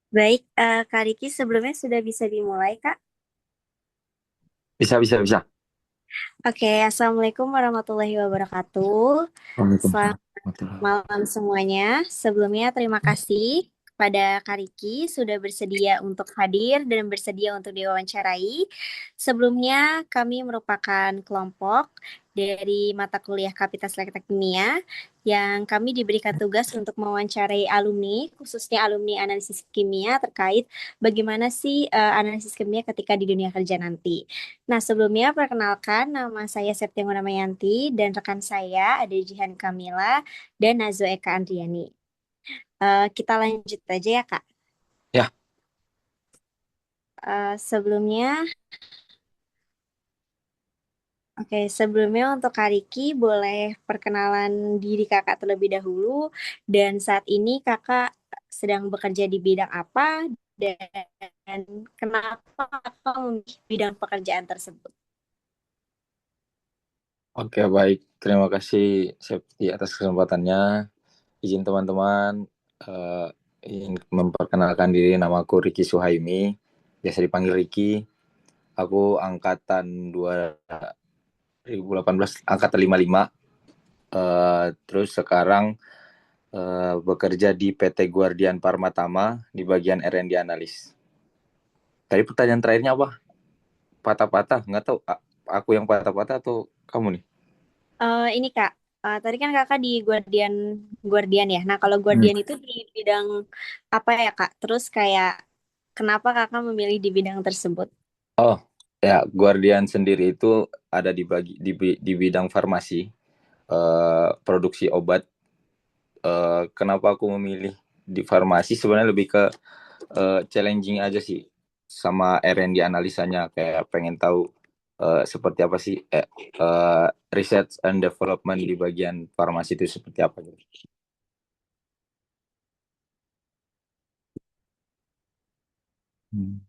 Baik, Kak Riki sebelumnya sudah bisa dimulai, Kak. Bisa, bisa, bisa. Oke, Assalamualaikum warahmatullahi wabarakatuh. Waalaikumsalam Selamat warahmatullahi malam semuanya. Sebelumnya terima kasih kepada Kak Riki sudah bersedia untuk hadir dan bersedia untuk diwawancarai. Sebelumnya kami merupakan kelompok dari mata kuliah Kapasitas Elektrik Kimia yang kami diberikan tugas untuk mewawancarai alumni, khususnya alumni analisis kimia terkait bagaimana sih analisis kimia ketika di dunia kerja nanti. Nah, sebelumnya perkenalkan nama saya Septian Namayanti dan rekan saya ada Jihan Kamila dan Nazo Eka Andriani. Kita lanjut aja ya, Kak. Ya, Sebelumnya, sebelumnya untuk Kak Riki boleh perkenalan diri Kakak terlebih dahulu dan saat ini Kakak sedang bekerja di bidang apa dan kenapa Kakak memilih bidang pekerjaan tersebut. oke, baik. Terima kasih Septi atas kesempatannya. Izin teman-teman, eh, ingin memperkenalkan diri. Nama aku Riki Suhaimi, biasa dipanggil Riki. Aku angkatan 2018, angkatan 55. Terus sekarang bekerja di PT Guardian Parmatama di bagian R&D analis. Tadi pertanyaan terakhirnya apa? Patah-patah? Nggak tahu. Aku yang patah-patah atau kamu nih? Ini Kak, tadi kan Kakak di Guardian Guardian ya. Nah, kalau Hmm. Guardian itu di bidang apa ya Kak? Terus kayak kenapa Kakak memilih di bidang tersebut? Oh, ya, Guardian sendiri itu ada di bidang farmasi, produksi obat. Kenapa aku memilih di farmasi? Sebenarnya lebih ke challenging aja sih, sama R&D analisanya. Kayak pengen tahu seperti apa sih eh, research and development di bagian farmasi itu seperti apa gitu. Hmm.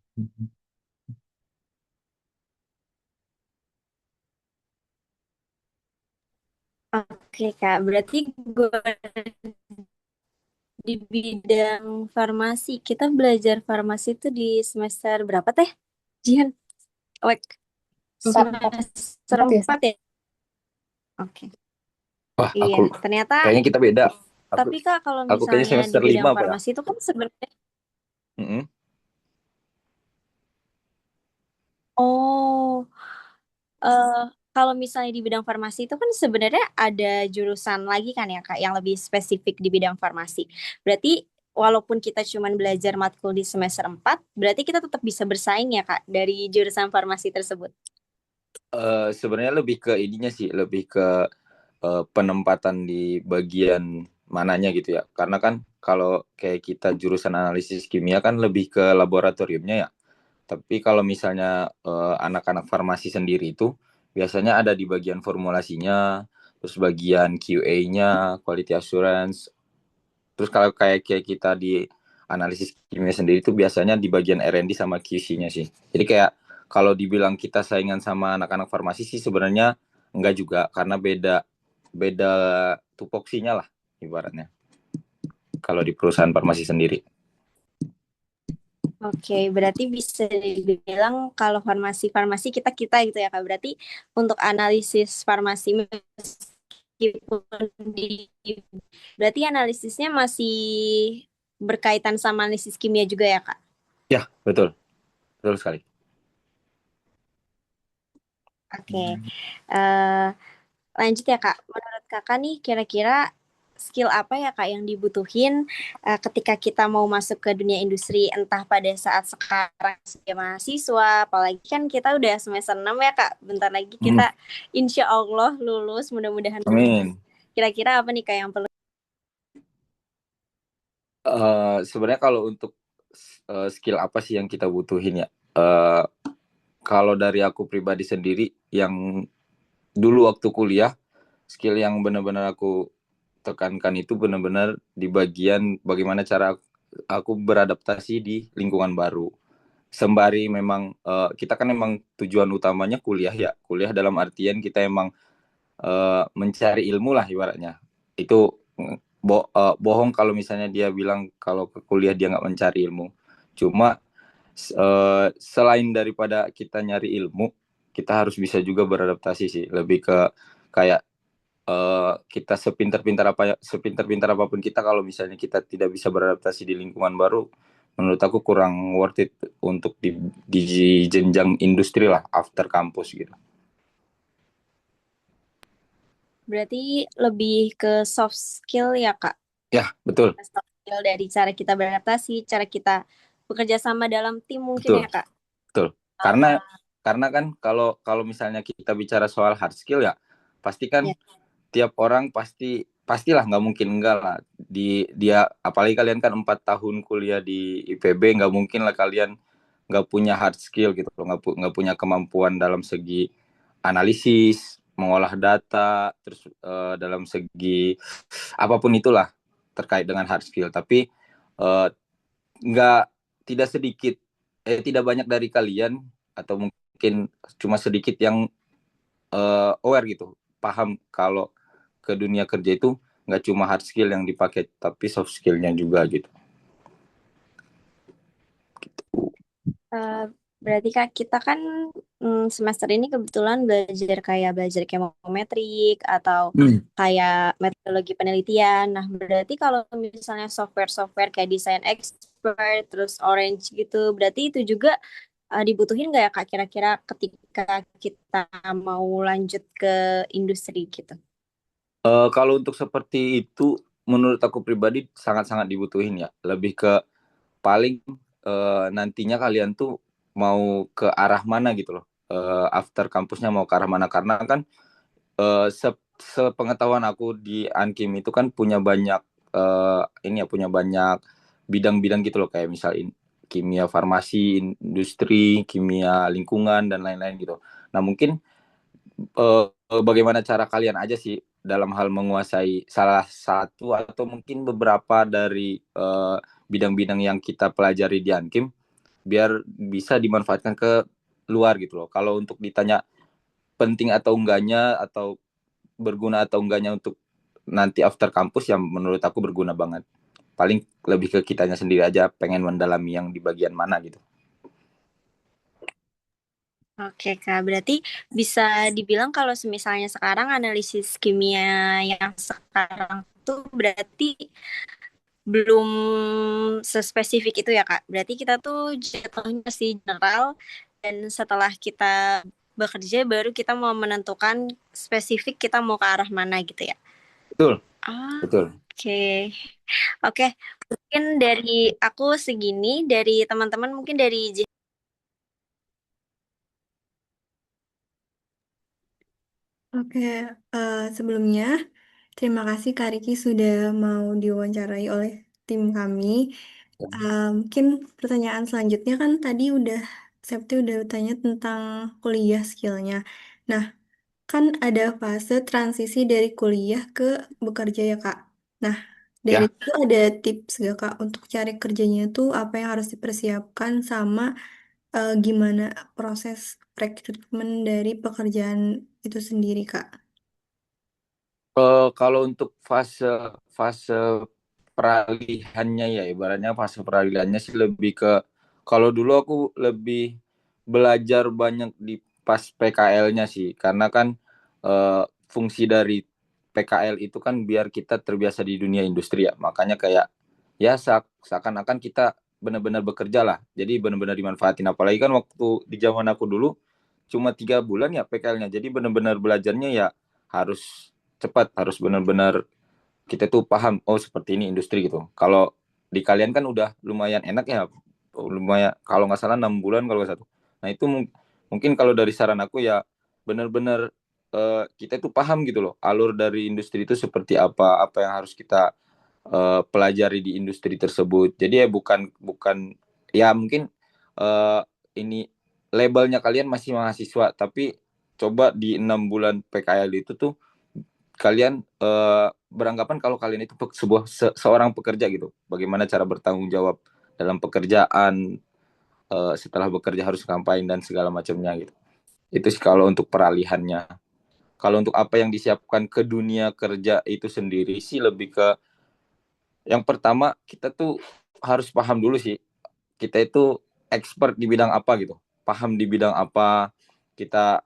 Oke Kak, berarti di bidang farmasi, kita belajar farmasi itu di semester berapa teh? Jihan, wek, Empat, semester empat ya, 4 Sa? ya? Oke, Wah, iya. aku Ternyata, kayaknya kita beda. Aku tapi Kak kalau aku kayaknya misalnya di semester bidang 5 apa ya? farmasi itu kan sebenarnya, Mm-mm. oh, eh, kalau misalnya di bidang farmasi itu kan sebenarnya ada jurusan lagi kan ya Kak yang lebih spesifik di bidang farmasi. Berarti walaupun kita cuman belajar matkul di semester 4, berarti kita tetap bisa bersaing ya Kak dari jurusan farmasi tersebut. Sebenarnya lebih ke ininya sih, lebih ke penempatan di bagian mananya gitu ya. Karena kan kalau kayak kita jurusan analisis kimia kan lebih ke laboratoriumnya ya. Tapi kalau misalnya anak-anak farmasi sendiri itu biasanya ada di bagian formulasinya, terus bagian QA-nya, quality assurance. Terus kalau kayak kita di analisis kimia sendiri itu biasanya di bagian R&D sama QC-nya sih. Jadi kayak kalau dibilang kita saingan sama anak-anak farmasi sih sebenarnya enggak juga, karena beda beda tupoksinya lah ibaratnya kalau di perusahaan farmasi sendiri. Oke, berarti bisa dibilang kalau farmasi-farmasi kita-kita gitu ya Kak. Berarti untuk analisis farmasi meskipun berarti analisisnya masih berkaitan sama analisis kimia juga ya Kak? Ya, betul. Betul sekali. Oke, eh, lanjut ya Kak. Menurut Kakak nih kira-kira skill apa ya Kak yang dibutuhin ketika kita mau masuk ke dunia industri entah pada saat sekarang sebagai mahasiswa, apalagi kan kita udah semester 6 ya Kak. Bentar lagi kita Hmm, insya Allah lulus, mudah-mudahan lulus. amin. Kira-kira apa nih Kak yang perlu? Sebenarnya kalau untuk skill apa sih yang kita butuhin ya? Eh, Kalau dari aku pribadi sendiri, yang dulu waktu kuliah, skill yang benar-benar aku tekankan itu benar-benar di bagian bagaimana cara aku beradaptasi di lingkungan baru. Sembari memang kita kan memang tujuan utamanya kuliah ya, kuliah dalam artian kita emang mencari ilmu lah ibaratnya. Itu bohong kalau misalnya dia bilang kalau ke kuliah dia nggak mencari ilmu. Cuma selain daripada kita nyari ilmu, kita harus bisa juga beradaptasi sih. Lebih ke kayak kita sepintar-pintar apapun kita, kalau misalnya kita tidak bisa beradaptasi di lingkungan baru, menurut aku kurang worth it untuk di jenjang industri lah after kampus gitu. Berarti lebih ke soft skill ya, Kak? Ya, betul, Soft skill dari cara kita beradaptasi, cara kita bekerja sama dalam tim mungkin betul, ya, Kak? betul. Karena kan kalau kalau misalnya kita bicara soal hard skill ya, pasti kan Ya. tiap orang pastilah, nggak mungkin enggak lah, dia apalagi kalian kan 4 tahun kuliah di IPB, nggak mungkin lah kalian nggak punya hard skill gitu loh, nggak punya kemampuan dalam segi analisis, mengolah data, terus dalam segi apapun itulah terkait dengan hard skill. Tapi eh, nggak tidak sedikit, tidak banyak dari kalian, atau mungkin cuma sedikit yang aware gitu, paham kalau ke dunia kerja itu nggak cuma hard skill yang dipakai, tapi soft skillnya juga gitu. Eh, berarti Kak, kita kan semester ini kebetulan belajar kemometrik atau Hmm. kayak metodologi penelitian. Nah, berarti kalau misalnya software-software kayak desain expert, terus Orange gitu, berarti itu juga dibutuhin nggak ya Kak kira-kira ketika kita mau lanjut ke industri gitu? Kalau untuk seperti itu, menurut aku pribadi sangat-sangat dibutuhin ya. Lebih ke paling nantinya kalian tuh mau ke arah mana gitu loh. After kampusnya mau ke arah mana, karena kan sepengetahuan aku di Ankim itu kan punya banyak ini ya, punya banyak bidang-bidang gitu loh, kayak misal kimia farmasi, industri, kimia lingkungan dan lain-lain gitu. Nah, mungkin bagaimana cara kalian aja sih dalam hal menguasai salah satu atau mungkin beberapa dari bidang-bidang yang kita pelajari di Ankim, biar bisa dimanfaatkan ke luar gitu loh. Kalau untuk ditanya penting atau enggaknya, atau berguna atau enggaknya untuk nanti after kampus, yang menurut aku berguna banget. Paling lebih ke kitanya sendiri aja pengen mendalami yang di bagian mana gitu. Oke Kak, berarti bisa dibilang kalau misalnya sekarang analisis kimia yang sekarang tuh berarti belum sespesifik itu ya Kak. Berarti kita tuh jatuhnya masih general dan setelah kita bekerja baru kita mau menentukan spesifik kita mau ke arah mana gitu ya. Betul, Ah, betul. oke. Oke, mungkin dari aku segini, dari teman-teman mungkin dari Oke, sebelumnya terima kasih Kak Riki sudah mau diwawancarai oleh tim kami. Mungkin pertanyaan selanjutnya kan tadi Septi udah tanya tentang kuliah skillnya. Nah, kan ada fase transisi dari kuliah ke bekerja ya Kak. Nah, dari Ya. itu ada tips gak Kak untuk cari kerjanya tuh apa yang harus dipersiapkan sama gimana proses rekrutmen dari pekerjaan itu sendiri Kak? Kalau untuk fase fase peralihannya ya, ibaratnya fase peralihannya sih lebih ke, kalau dulu aku lebih belajar banyak di pas PKL-nya sih, karena kan fungsi dari PKL itu kan biar kita terbiasa di dunia industri ya, makanya kayak ya seakan-akan kita benar-benar bekerja lah, jadi benar-benar dimanfaatin. Apalagi kan waktu di zaman aku dulu cuma 3 bulan ya PKL-nya, jadi benar-benar belajarnya ya harus cepat, harus benar-benar kita tuh paham, oh seperti ini industri gitu. Kalau di kalian kan udah lumayan enak ya, lumayan kalau nggak salah 6 bulan kalau nggak satu. Nah itu mungkin kalau dari saran aku ya benar-benar kita tuh paham gitu loh alur dari industri itu seperti apa, apa yang harus kita pelajari di industri tersebut. Jadi ya bukan bukan ya mungkin uh, ini labelnya kalian masih mahasiswa, tapi coba di 6 bulan PKL itu tuh kalian beranggapan kalau kalian itu seorang pekerja gitu. Bagaimana cara bertanggung jawab dalam pekerjaan, setelah bekerja harus ngapain dan segala macamnya gitu. Itu sih kalau untuk peralihannya. Kalau untuk apa yang disiapkan ke dunia kerja itu sendiri sih lebih ke, yang pertama kita tuh harus paham dulu sih kita itu expert di bidang apa gitu, paham di bidang apa, kita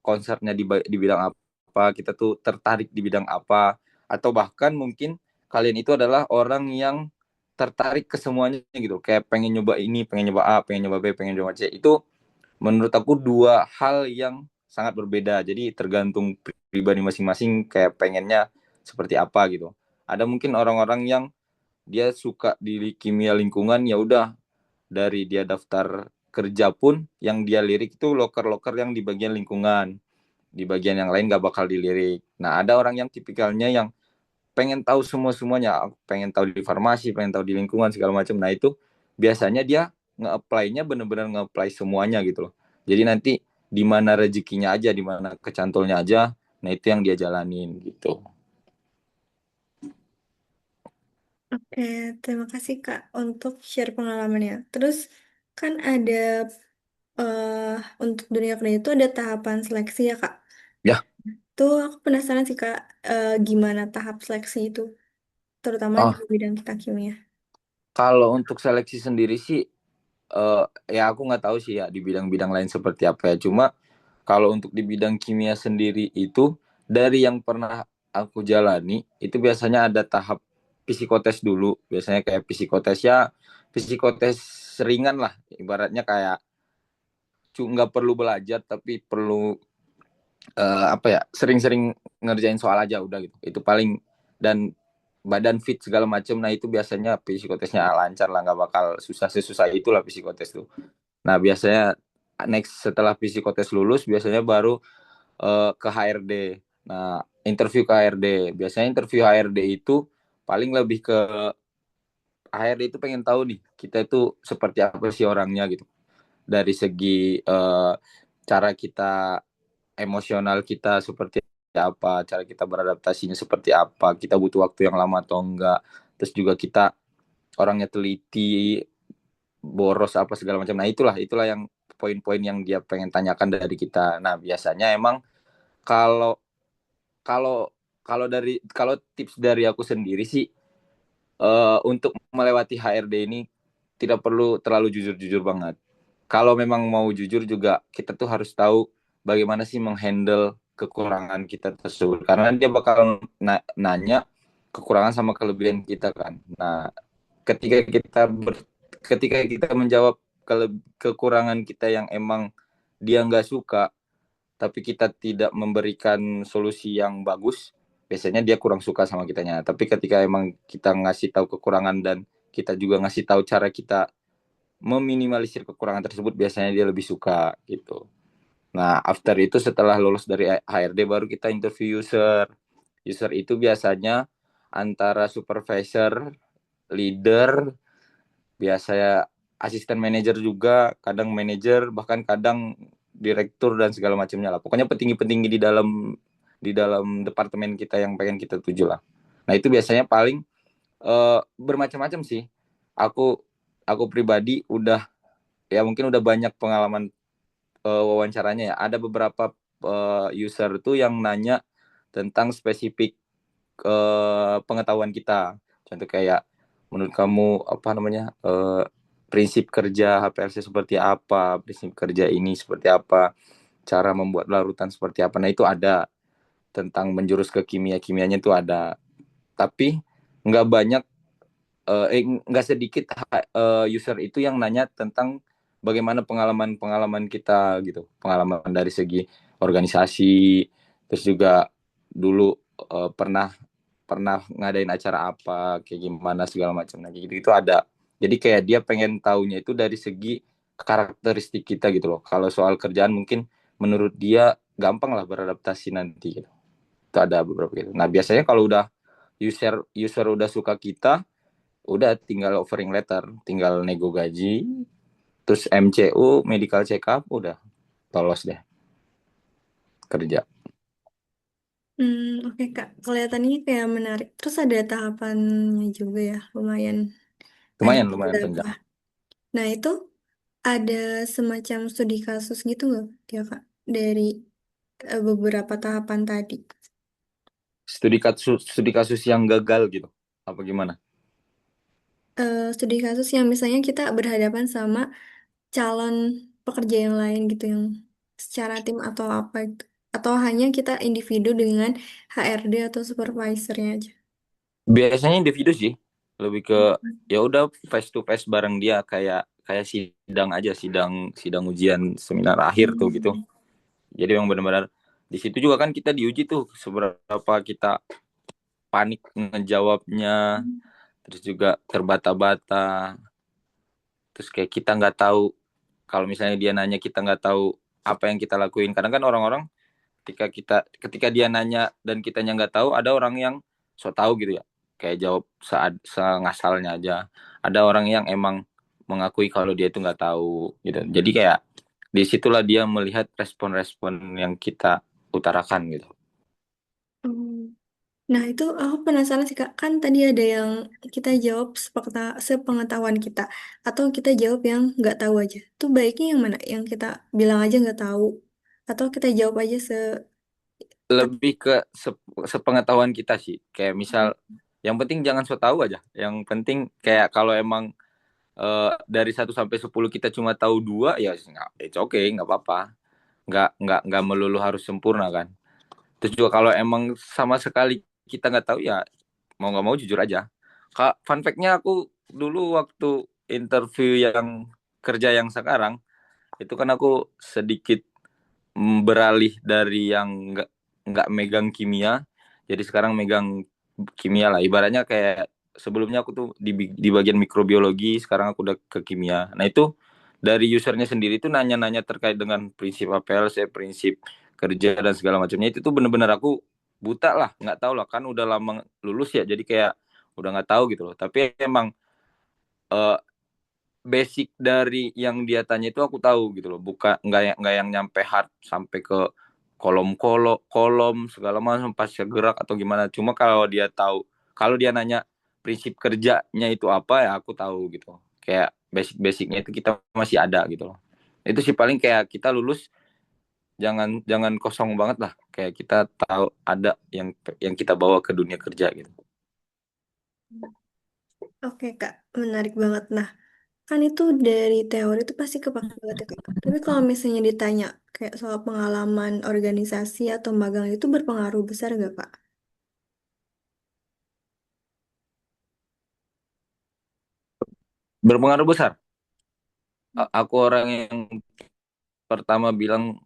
konsernya di bidang apa, kita tuh tertarik di bidang apa, atau bahkan mungkin kalian itu adalah orang yang tertarik ke semuanya gitu, kayak pengen nyoba ini, pengen nyoba A, pengen nyoba B, pengen nyoba C. Itu menurut aku dua hal yang sangat berbeda. Jadi tergantung pribadi masing-masing kayak pengennya seperti apa gitu. Ada mungkin orang-orang yang dia suka di kimia lingkungan, ya udah dari dia daftar kerja pun yang dia lirik itu loker-loker yang di bagian lingkungan, di bagian yang lain gak bakal dilirik. Nah, ada orang yang tipikalnya yang pengen tahu semua-semuanya, pengen tahu di farmasi, pengen tahu di lingkungan segala macam. Nah, itu biasanya dia nge-apply-nya benar-benar nge-apply semuanya gitu loh. Jadi nanti di mana rezekinya aja, di mana kecantolnya aja, nah itu yang dia jalanin gitu. Oke, terima kasih Kak untuk share pengalamannya. Terus kan ada eh untuk dunia kerja itu ada tahapan seleksi ya Kak. Ya, Tuh aku penasaran sih Kak, gimana tahap seleksi itu, terutama di oh, bidang kita kimia. kalau untuk seleksi sendiri sih eh, ya aku nggak tahu sih ya di bidang-bidang lain seperti apa ya. Cuma kalau untuk di bidang kimia sendiri itu dari yang pernah aku jalani itu biasanya ada tahap psikotes dulu. Biasanya kayak psikotes ya, psikotes ringan lah. Ibaratnya kayak nggak perlu belajar tapi perlu apa ya, sering-sering ngerjain soal aja udah gitu. Itu paling, dan badan fit segala macam. Nah itu biasanya psikotesnya lancar lah, nggak bakal susah sesusah itulah psikotes tuh. Nah biasanya next setelah psikotes lulus biasanya baru ke HRD. Nah interview ke HRD. Biasanya interview HRD itu paling lebih ke HRD itu pengen tahu nih kita itu seperti apa sih orangnya gitu. Dari segi cara kita, emosional kita seperti apa, cara kita beradaptasinya seperti apa, kita butuh waktu yang lama atau enggak. Terus juga kita orangnya teliti, boros apa segala macam. Nah, itulah yang poin-poin yang dia pengen tanyakan dari kita. Nah, biasanya emang kalau kalau kalau tips dari aku sendiri sih untuk melewati HRD ini tidak perlu terlalu jujur-jujur banget. Kalau memang mau jujur juga kita tuh harus tahu bagaimana sih menghandle kekurangan kita tersebut. Karena dia bakal nanya kekurangan sama kelebihan kita kan. Nah, ketika ketika kita menjawab kekurangan kita yang emang dia nggak suka, tapi kita tidak memberikan solusi yang bagus, biasanya dia kurang suka sama kitanya. Tapi ketika emang kita ngasih tahu kekurangan dan kita juga ngasih tahu cara kita meminimalisir kekurangan tersebut, biasanya dia lebih suka gitu. Nah, after itu setelah lulus dari HRD baru kita interview user. User itu biasanya antara supervisor, leader, biasanya asisten manajer juga, kadang manajer, bahkan kadang direktur dan segala macamnya lah. Pokoknya petinggi-petinggi di dalam departemen kita yang pengen kita tuju lah. Nah, itu biasanya paling bermacam-macam sih. Aku aku pribadi udah, ya mungkin udah banyak pengalaman wawancaranya ya. Ada beberapa user tuh yang nanya tentang spesifik pengetahuan kita. Contoh kayak menurut kamu apa namanya prinsip kerja HPLC seperti apa, prinsip kerja ini seperti apa, cara membuat larutan seperti apa. Nah itu ada, tentang menjurus ke kimia-kimianya itu ada. Tapi nggak banyak, nggak sedikit user itu yang nanya tentang bagaimana pengalaman-pengalaman kita gitu, pengalaman dari segi organisasi, terus juga dulu pernah pernah ngadain acara apa, kayak gimana segala macam, nah gitu itu ada. Jadi kayak dia pengen taunya itu dari segi karakteristik kita gitu loh. Kalau soal kerjaan mungkin menurut dia gampang lah beradaptasi nanti gitu. Itu ada beberapa gitu. Nah biasanya kalau udah user user udah suka kita, udah tinggal offering letter, tinggal nego gaji, terus MCU medical check up, udah lolos deh kerja. Oke Kak, kelihatannya kayak menarik. Terus ada tahapannya juga ya, lumayan. Ada Lumayan lumayan beberapa. panjang. Nah itu ada semacam studi kasus gitu nggak, ya Kak? Dari beberapa tahapan tadi. Studi kasus yang gagal gitu apa gimana? studi kasus yang misalnya kita berhadapan sama calon pekerja yang lain gitu yang secara tim atau apa gitu. Atau hanya kita individu dengan HRD atau supervisornya aja. Biasanya individu sih, lebih ke ya udah face to face bareng dia, kayak kayak sidang aja, sidang sidang ujian seminar akhir tuh gitu. Hmm. Jadi yang benar-benar di situ juga kan kita diuji tuh seberapa kita panik ngejawabnya, terus juga terbata-bata, terus kayak kita nggak tahu, kalau misalnya dia nanya kita nggak tahu apa yang kita lakuin. Kadang kan orang-orang ketika dia nanya dan kitanya nggak tahu, ada orang yang so tahu gitu ya, kayak jawab saat sengasalnya aja. Ada orang yang emang mengakui kalau dia itu nggak tahu gitu. Jadi kayak disitulah dia melihat respon-respon yang kita utarakan gitu. Hmm. Nah, itu aku penasaran sih, Kak. Kan tadi ada yang kita jawab sepengetahuan kita. Atau kita jawab yang nggak tahu aja. Itu baiknya yang mana? Yang kita bilang aja nggak tahu. Atau kita jawab aja Lebih ke sepengetahuan kita sih, kayak misal yang penting jangan so tahu aja, yang penting kayak kalau emang dari 1 sampai 10 kita cuma tahu 2, ya it's okay, nggak apa-apa, nggak melulu harus sempurna kan. Terus juga kalau emang sama sekali kita nggak tahu, ya mau nggak mau jujur aja. Kak, fun fact-nya, aku dulu waktu interview yang kerja yang sekarang itu kan aku sedikit beralih dari yang nggak megang kimia, jadi sekarang megang kimia lah. Ibaratnya kayak sebelumnya aku tuh di bagian mikrobiologi, sekarang aku udah ke kimia. Nah itu dari usernya sendiri tuh nanya-nanya terkait dengan prinsip APLC, prinsip kerja dan segala macamnya. Itu tuh bener-bener aku buta lah, nggak tahu lah, kan udah lama lulus ya, jadi kayak udah nggak tahu gitu loh. Tapi emang eh, basic dari yang dia tanya itu aku tahu gitu loh, bukan nggak yang nyampe hard sampai ke kolom segala macam pas gerak atau gimana. Cuma kalau dia tahu, kalau dia nanya prinsip kerjanya itu apa, ya aku tahu gitu, kayak basic-basicnya itu kita masih ada gitu loh. Itu sih paling kayak kita lulus jangan jangan kosong banget lah, kayak kita tahu ada yang kita bawa ke dunia kerja gitu. Oke, Kak. Menarik banget. Nah, kan itu dari teori itu pasti kepake banget ya, Kak. Tapi kalau misalnya ditanya kayak soal pengalaman organisasi atau magang itu berpengaruh besar nggak, Kak? Berpengaruh besar. Aku orang yang pertama bilang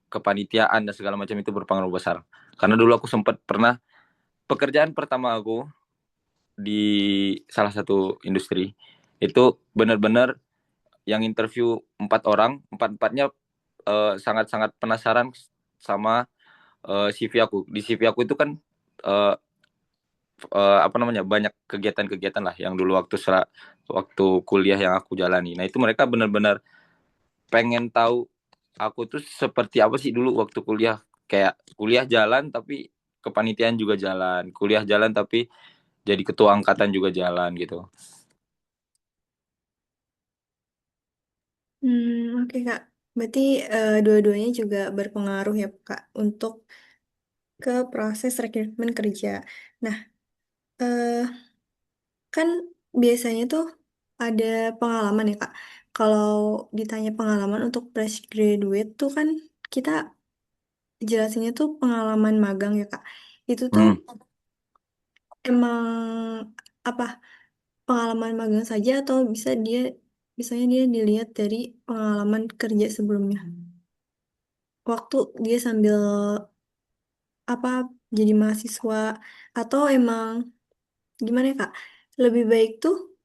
kepanitiaan dan segala macam itu berpengaruh besar. Karena dulu aku sempat pernah, pekerjaan pertama aku di salah satu industri itu benar-benar yang interview 4 orang, empat-empatnya sangat-sangat penasaran sama CV aku. Di CV aku itu kan uh, apa namanya, banyak kegiatan-kegiatan lah yang dulu waktu kuliah yang aku jalani. Nah itu mereka benar-benar pengen tahu aku tuh seperti apa sih dulu waktu kuliah. Kayak kuliah jalan tapi kepanitiaan juga jalan, kuliah jalan tapi jadi ketua angkatan juga jalan gitu. Oke, Kak. Berarti dua-duanya juga berpengaruh ya, Kak, untuk ke proses rekrutmen kerja. Nah, eh, kan biasanya tuh ada pengalaman ya, Kak. Kalau ditanya pengalaman untuk fresh graduate tuh kan kita jelasinnya tuh pengalaman magang ya, Kak. Itu tuh Hmm. emang apa pengalaman magang saja atau misalnya dia dilihat dari pengalaman kerja sebelumnya. Waktu dia sambil apa jadi mahasiswa atau emang gimana ya, Kak? Lebih baik tuh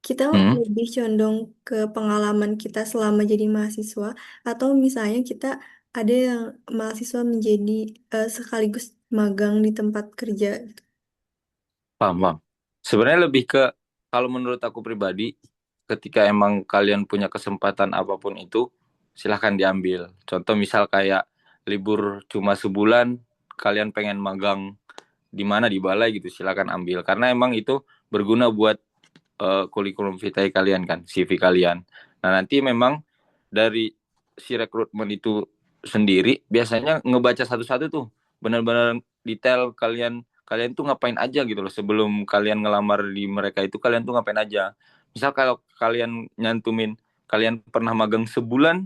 kita Hmm. lebih condong ke pengalaman kita selama jadi mahasiswa atau misalnya kita ada yang mahasiswa menjadi sekaligus magang di tempat kerja gitu. Paham, paham. Sebenarnya lebih ke, kalau menurut aku pribadi, ketika emang kalian punya kesempatan apapun itu, silahkan diambil. Contoh misal kayak libur cuma sebulan, kalian pengen magang di mana, di balai gitu, silahkan ambil. Karena emang itu berguna buat kurikulum vitae kalian kan, CV kalian. Nah nanti memang dari si rekrutmen itu sendiri biasanya ngebaca satu-satu tuh, benar-benar detail kalian kalian tuh ngapain aja gitu loh sebelum kalian ngelamar di mereka itu kalian tuh ngapain aja. Misal kalau kalian nyantumin kalian pernah magang sebulan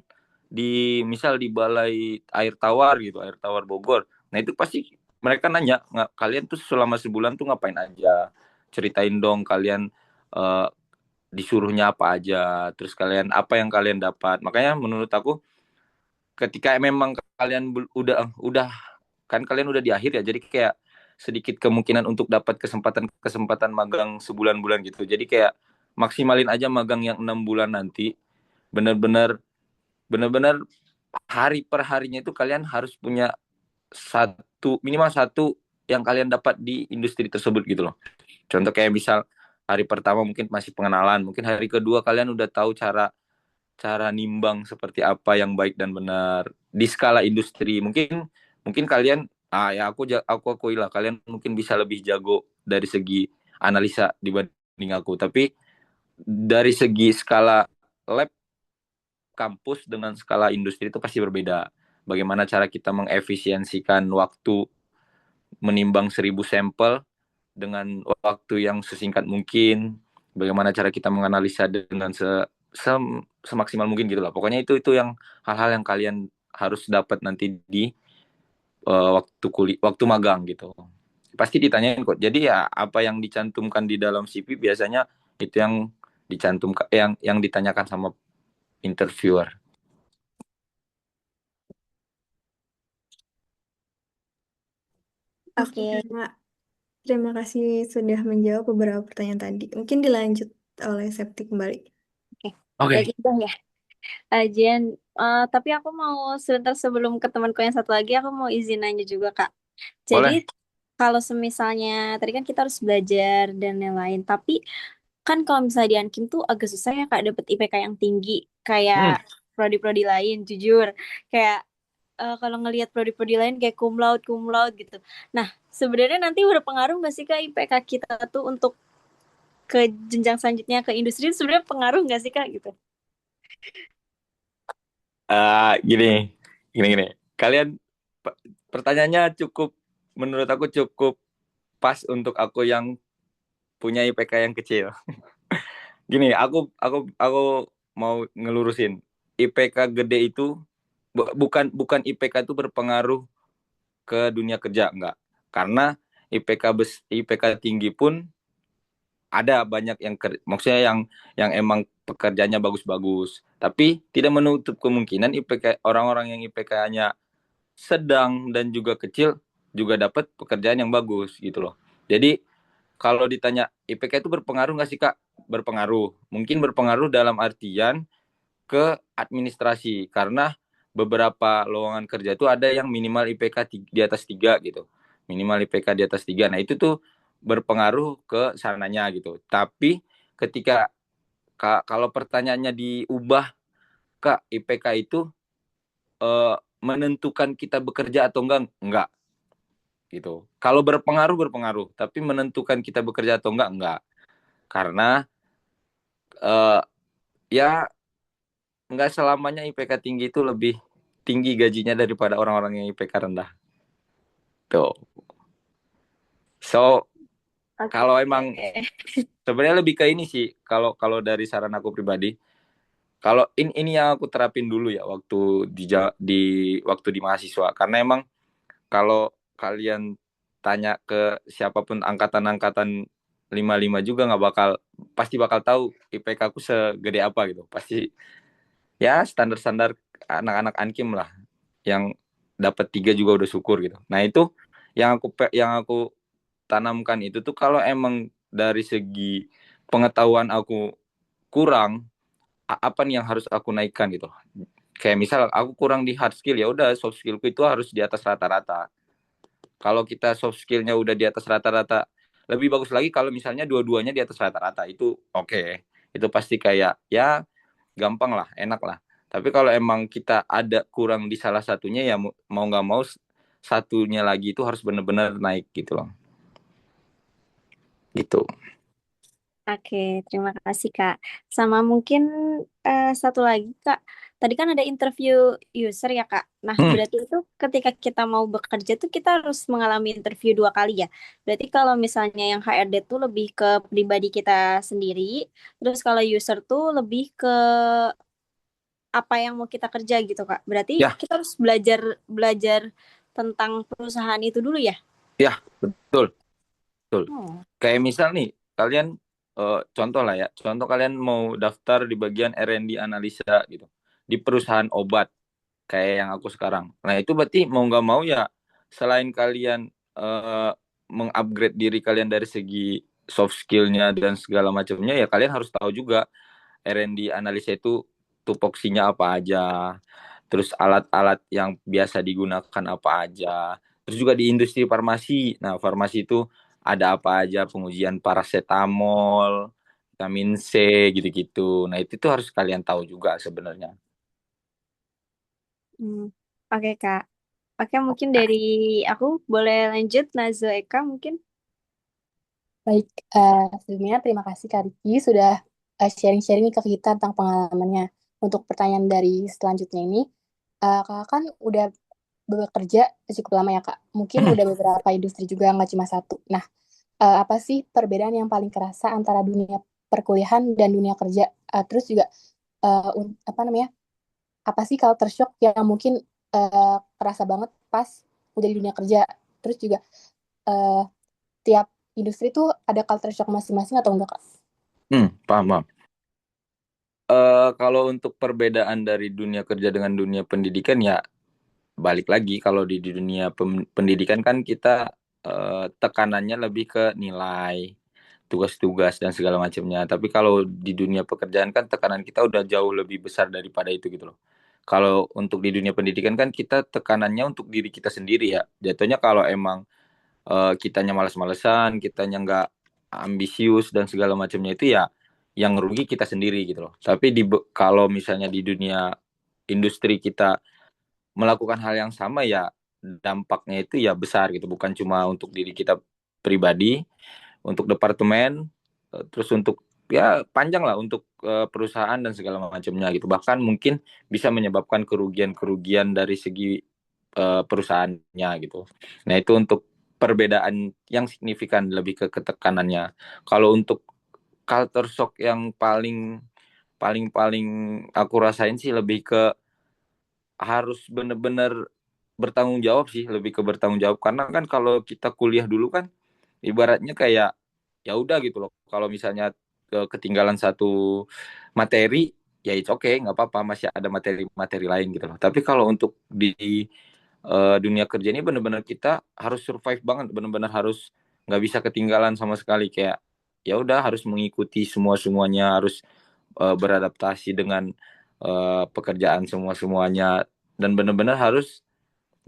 di misal di Balai Air Tawar gitu, Air Tawar Bogor. Nah itu pasti mereka nanya, kalian tuh selama sebulan tuh ngapain aja? Ceritain dong kalian uh, disuruhnya apa aja, terus kalian apa yang kalian dapat. Makanya menurut aku ketika memang kalian udah kan kalian udah di akhir ya, jadi kayak sedikit kemungkinan untuk dapat kesempatan magang sebulan-bulan gitu. Jadi kayak maksimalin aja magang yang 6 bulan nanti. Bener-bener bener-bener hari per harinya itu kalian harus punya minimal satu yang kalian dapat di industri tersebut gitu loh. Contoh kayak misal hari pertama mungkin masih pengenalan, mungkin hari kedua kalian udah tahu cara cara nimbang seperti apa yang baik dan benar di skala industri. Mungkin mungkin kalian ya aku akui lah kalian mungkin bisa lebih jago dari segi analisa dibanding aku, tapi dari segi skala lab kampus dengan skala industri itu pasti berbeda. Bagaimana cara kita mengefisiensikan waktu menimbang 1.000 sampel dengan waktu yang sesingkat mungkin, bagaimana cara kita menganalisa dengan semaksimal mungkin gitu lah. Pokoknya itu yang hal-hal yang kalian harus dapat nanti di waktu magang gitu. Pasti ditanyain kok. Jadi ya apa yang dicantumkan di dalam CV biasanya itu yang dicantumkan yang ditanyakan sama interviewer. Oke, Oke. terima kasih sudah menjawab beberapa pertanyaan tadi. Mungkin dilanjut oleh Septi kembali. Oke. Oke. Baik, udah ya. Jen, tapi aku mau sebentar sebelum ke temanku yang satu lagi, aku mau izin nanya juga, Kak. Jadi, Boleh. kalau semisalnya, tadi kan kita harus belajar dan lain-lain, tapi kan kalau misalnya di Ankim tuh agak susah ya, Kak, dapet IPK yang tinggi, kayak Hmm. prodi-prodi lain, jujur. Kayak, kalau ngelihat prodi-prodi lain kayak cum laude gitu. Nah, sebenarnya nanti berpengaruh nggak sih, Kak, IPK kita tuh untuk ke jenjang selanjutnya ke industri, sebenarnya pengaruh nggak sih, Kak, gitu? Gini, gini. Kalian pertanyaannya cukup, menurut aku cukup pas untuk aku yang punya IPK yang kecil. Gini, aku mau ngelurusin. IPK gede itu bukan IPK itu berpengaruh ke dunia kerja, enggak. Karena IPK tinggi pun ada banyak yang maksudnya yang emang pekerjaannya bagus-bagus. Tapi tidak menutup kemungkinan IPK orang-orang yang IPK-nya sedang dan juga kecil juga dapat pekerjaan yang bagus gitu loh. Jadi kalau ditanya IPK itu berpengaruh nggak sih Kak? Berpengaruh. Mungkin berpengaruh dalam artian ke administrasi karena beberapa lowongan kerja itu ada yang minimal IPK di atas 3 gitu. Minimal IPK di atas 3. Nah, itu tuh berpengaruh ke sananya gitu. Tapi ketika kalau pertanyaannya diubah, Kak, IPK itu menentukan kita bekerja atau enggak gitu. Kalau berpengaruh, tapi menentukan kita bekerja atau enggak. Karena uh, ya enggak selamanya IPK tinggi itu lebih tinggi gajinya daripada orang-orang yang IPK rendah. Tuh. So, Oke. kalau emang sebenarnya lebih ke ini sih, kalau kalau dari saran aku pribadi, kalau ini yang aku terapin dulu ya waktu di waktu di mahasiswa, karena emang kalau kalian tanya ke siapapun angkatan-angkatan 55 juga nggak bakal pasti bakal tahu IPK aku segede apa gitu. Pasti ya standar-standar anak-anak Ankim lah yang dapat 3 juga udah syukur gitu. Nah, itu yang aku tanamkan itu tuh kalau emang dari segi pengetahuan aku kurang, apa nih yang harus aku naikkan gitu. Kayak misal aku kurang di hard skill, ya udah soft skillku itu harus di atas rata-rata. Kalau kita soft skillnya udah di atas rata-rata, lebih bagus lagi kalau misalnya dua-duanya di atas rata-rata, itu oke. Itu pasti kayak ya gampang lah, enak lah. Tapi kalau emang kita ada kurang di salah satunya, ya mau nggak mau satunya lagi itu harus benar-benar naik gitu loh. Gitu. Oke, terima kasih Kak. Sama mungkin satu lagi Kak, tadi kan ada interview user ya Kak. Nah, Hmm, berarti itu ketika kita mau bekerja tuh kita harus mengalami interview 2 kali ya. Berarti kalau misalnya yang HRD tuh lebih ke pribadi kita sendiri, terus kalau user tuh lebih ke apa yang mau kita kerja gitu Kak. Berarti ya, kita harus belajar belajar tentang perusahaan itu dulu ya. ya, betul, betul. Oh. Kayak misal nih, kalian contoh lah ya, contoh kalian mau daftar di bagian R&D analisa gitu, di perusahaan obat kayak yang aku sekarang. Nah itu berarti mau nggak mau ya, selain kalian mengupgrade diri kalian dari segi soft skillnya dan segala macamnya, ya kalian harus tahu juga R&D analisa itu tupoksinya apa aja, terus alat-alat yang biasa digunakan apa aja, terus juga di industri farmasi. Nah, farmasi itu ada apa aja, pengujian paracetamol, vitamin C gitu-gitu. Nah, itu tuh harus kalian tahu juga sebenarnya. Hmm. Oke Kak. Oke, mungkin dari aku boleh lanjut Nazo Eka mungkin. Baik, sebelumnya terima kasih Kak Riki sudah sharing-sharing nih ke kita tentang pengalamannya. Untuk pertanyaan dari selanjutnya ini, Kakak kan udah bekerja cukup lama ya Kak. Mungkin udah beberapa industri juga, nggak cuma satu. Nah, apa sih perbedaan yang paling kerasa antara dunia perkuliahan dan dunia kerja? Terus juga, apa namanya, apa sih culture shock yang mungkin kerasa banget pas udah di dunia kerja? Terus juga, eh, tiap industri tuh ada culture shock masing-masing atau enggak, Kak? Paham, paham. Kalau untuk perbedaan dari dunia kerja dengan dunia pendidikan ya balik lagi kalau di dunia pendidikan kan kita tekanannya lebih ke nilai, tugas-tugas dan segala macamnya. Tapi kalau di dunia pekerjaan kan tekanan kita udah jauh lebih besar daripada itu gitu loh. Kalau untuk di dunia pendidikan kan kita tekanannya untuk diri kita sendiri ya. Jatuhnya kalau emang kitanya malas-malesan, kitanya nggak ambisius dan segala macamnya itu ya yang rugi kita sendiri gitu loh. Tapi kalau misalnya di dunia industri kita melakukan hal yang sama ya dampaknya itu ya besar gitu, bukan cuma untuk diri kita pribadi, untuk departemen, terus untuk ya panjang lah untuk perusahaan dan segala macamnya gitu. Bahkan mungkin bisa menyebabkan kerugian-kerugian dari segi perusahaannya gitu. Nah, itu untuk perbedaan yang signifikan lebih ke ketekanannya. Kalau untuk culture shock yang paling paling paling aku rasain sih lebih ke harus bener-bener bertanggung jawab sih, lebih ke bertanggung jawab karena kan kalau kita kuliah dulu kan ibaratnya kayak ya udah gitu loh. Kalau misalnya ketinggalan satu materi ya it's okay, nggak apa-apa, masih ada materi-materi lain gitu loh. Tapi kalau untuk di dunia kerja ini benar-benar kita harus survive banget, benar-benar harus nggak bisa ketinggalan sama sekali, kayak ya udah harus mengikuti semuanya, harus beradaptasi dengan pekerjaan semuanya, dan benar-benar harus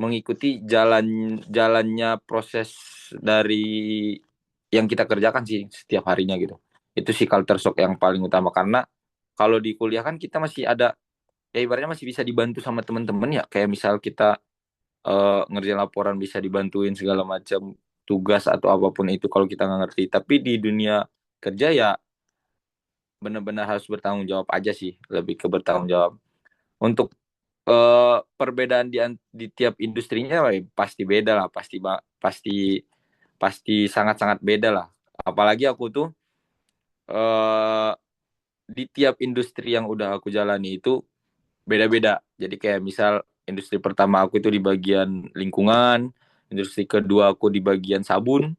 mengikuti jalannya proses dari yang kita kerjakan sih setiap harinya gitu. Itu sih culture shock yang paling utama, karena kalau di kuliah kan kita masih ada ya ibaratnya masih bisa dibantu sama teman-teman ya, kayak misal kita ngerjain laporan bisa dibantuin segala macam tugas atau apapun itu kalau kita nggak ngerti. Tapi di dunia kerja ya benar-benar harus bertanggung jawab aja sih, lebih ke bertanggung jawab. Untuk perbedaan di tiap industrinya pasti beda lah, pasti pasti sangat-sangat beda lah. Apalagi aku tuh eh, di tiap industri yang udah aku jalani itu beda-beda. Jadi kayak misal industri pertama aku itu di bagian lingkungan, industri kedua aku di bagian sabun,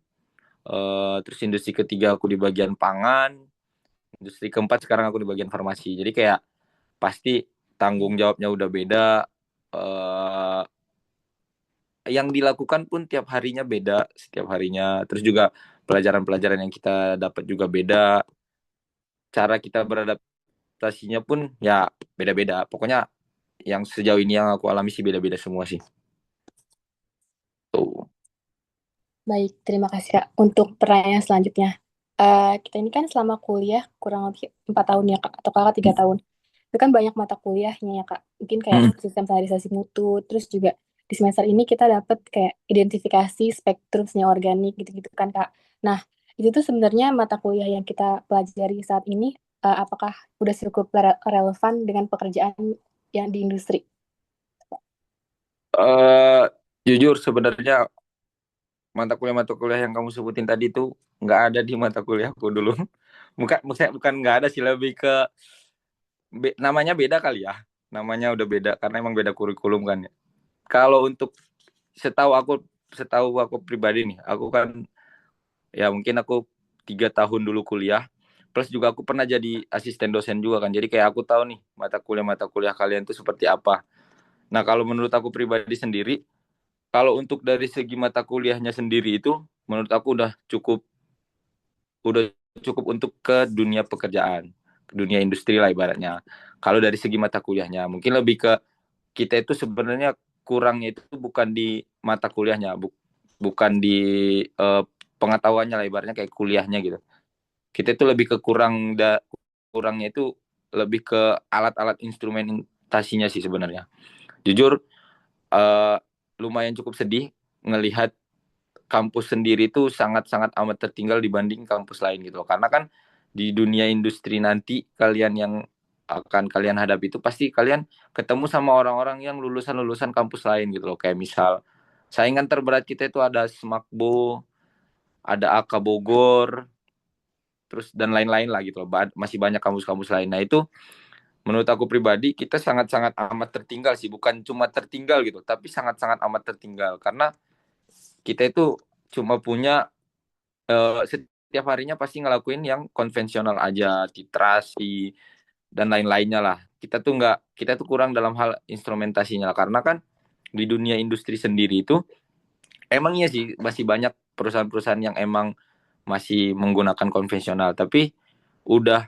terus industri ketiga aku di bagian pangan, industri keempat sekarang aku di bagian farmasi. Jadi kayak pasti tanggung jawabnya udah beda, eh, yang dilakukan pun tiap harinya beda, setiap harinya. Terus juga pelajaran-pelajaran yang kita dapat juga beda, cara kita beradaptasinya pun ya beda-beda. Pokoknya yang sejauh ini yang aku alami sih beda-beda semua sih. Tuh. Baik, terima kasih Kak. Untuk pertanyaan selanjutnya, kita ini kan selama kuliah kurang lebih 4 tahun ya Kak, atau Kakak 3 tahun. Itu kan banyak mata kuliahnya ya Kak. Mungkin kayak Hmm. sistem standarisasi mutu, terus juga di semester ini kita dapat kayak identifikasi spektrum seni organik gitu-gitu kan Kak. Nah, itu tuh sebenarnya mata kuliah yang kita pelajari saat ini apakah udah cukup relevan dengan pekerjaan yang di industri? Eh jujur sebenarnya mata kuliah yang kamu sebutin tadi itu nggak ada di mata kuliahku dulu. Bukan nggak ada sih, lebih ke namanya beda kali ya. Namanya udah beda karena emang beda kurikulum kan ya. Kalau untuk setahu aku setahu aku pribadi nih, aku kan ya mungkin aku 3 tahun dulu kuliah, plus juga aku pernah jadi asisten dosen juga kan. Jadi kayak aku tahu nih mata kuliah kalian tuh seperti apa. Nah kalau menurut aku pribadi sendiri, kalau untuk dari segi mata kuliahnya sendiri itu, menurut aku udah cukup untuk ke dunia pekerjaan, ke dunia industri lah ibaratnya. Kalau dari segi mata kuliahnya, mungkin lebih ke kita itu sebenarnya kurangnya itu bukan di mata kuliahnya, bukan di uh, pengetahuannya lah ibaratnya kayak kuliahnya gitu. Kita itu lebih ke kurangnya itu lebih ke alat-alat instrumentasinya sih sebenarnya. Jujur uh, lumayan cukup sedih ngelihat kampus sendiri itu sangat-sangat amat tertinggal dibanding kampus lain gitu. Karena kan di dunia industri nanti kalian yang akan kalian hadapi itu pasti kalian ketemu sama orang-orang yang lulusan-lulusan kampus lain gitu loh. Kayak misal saingan terberat kita itu ada Smakbo, ada AK Bogor, terus dan lain-lain lah gitu loh. Masih banyak kampus-kampus lain. Nah itu menurut aku pribadi kita sangat-sangat amat tertinggal sih. Bukan cuma tertinggal gitu, tapi sangat-sangat amat tertinggal. Karena kita itu cuma punya setiap harinya pasti ngelakuin yang konvensional aja, titrasi dan lain-lainnya lah. Kita tuh kurang dalam hal instrumentasinya lah. Karena kan di dunia industri sendiri itu emang iya sih masih banyak perusahaan-perusahaan yang emang masih menggunakan konvensional, tapi udah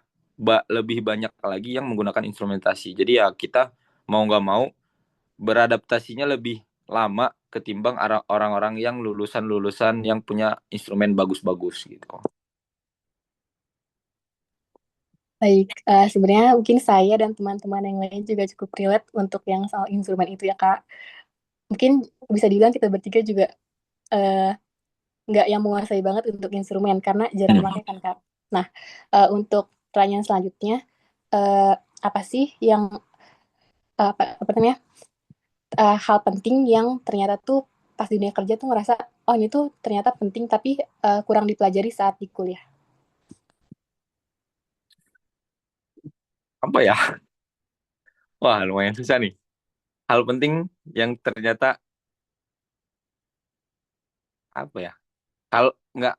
lebih banyak lagi yang menggunakan instrumentasi. Jadi ya kita mau nggak mau beradaptasinya lebih lama ketimbang orang-orang yang lulusan-lulusan yang punya instrumen bagus-bagus gitu. Baik, sebenarnya mungkin saya dan teman-teman yang lain juga cukup relate untuk yang soal instrumen itu ya Kak. Mungkin bisa dibilang kita bertiga juga eh, nggak yang menguasai banget untuk instrumen karena jarang pakai kan Kak. Nah, untuk pertanyaan selanjutnya, eh, apa sih yang apa namanya hal penting yang ternyata tuh pas di dunia kerja tuh ngerasa oh ini tuh ternyata penting tapi kurang dipelajari saat di kuliah. Apa ya? Wah, lumayan susah nih. Hal penting yang ternyata apa ya? Hal nggak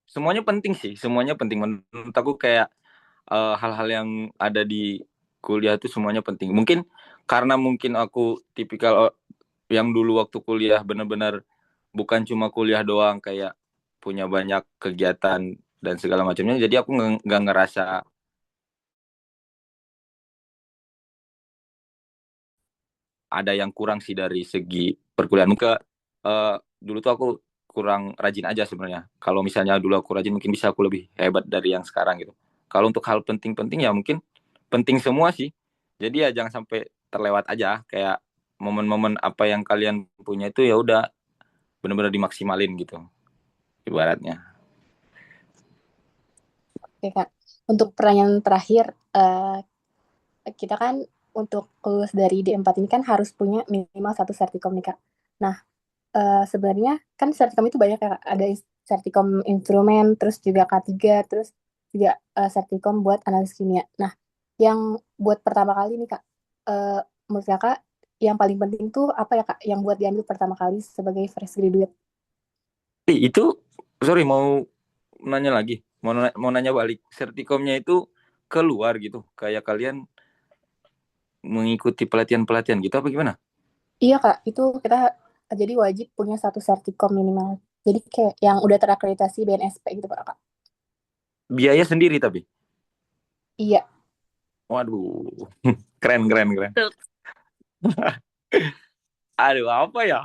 semuanya penting sih, semuanya penting menurut aku kayak hal-hal yang ada di kuliah itu semuanya penting. Mungkin karena mungkin aku tipikal yang dulu waktu kuliah benar-benar bukan cuma kuliah doang, kayak punya banyak kegiatan dan segala macamnya. Jadi aku nggak ngerasa ada yang kurang sih dari segi perkuliahan. Ke dulu tuh aku kurang rajin aja sebenarnya. Kalau misalnya dulu aku rajin mungkin bisa aku lebih hebat dari yang sekarang gitu. Kalau untuk hal penting-penting ya mungkin penting semua sih. Jadi ya jangan sampai terlewat aja kayak momen-momen apa yang kalian punya itu ya udah benar-benar dimaksimalin gitu ibaratnya. Oke Kak, untuk pertanyaan terakhir, kita kan untuk lulus dari D4 ini kan harus punya minimal satu sertikom nih Kak. Nah, sebenarnya kan sertikom itu banyak ya Kak. Ada sertikom instrumen, terus juga K3, terus juga sertikom buat analis kimia. Nah, yang buat pertama kali nih Kak, menurut Kakak yang paling penting tuh apa ya Kak, yang buat diambil pertama kali sebagai fresh graduate? Itu sorry mau nanya lagi, mau nanya balik. Sertikomnya itu keluar gitu, kayak kalian mengikuti pelatihan-pelatihan gitu apa gimana? Iya Kak, itu kita jadi wajib punya satu sertikom minimal. Jadi kayak yang udah terakreditasi BNSP gitu Kak. Biaya sendiri tapi. Iya, Waduh, keren keren keren. Tuh. Aduh, apa ya?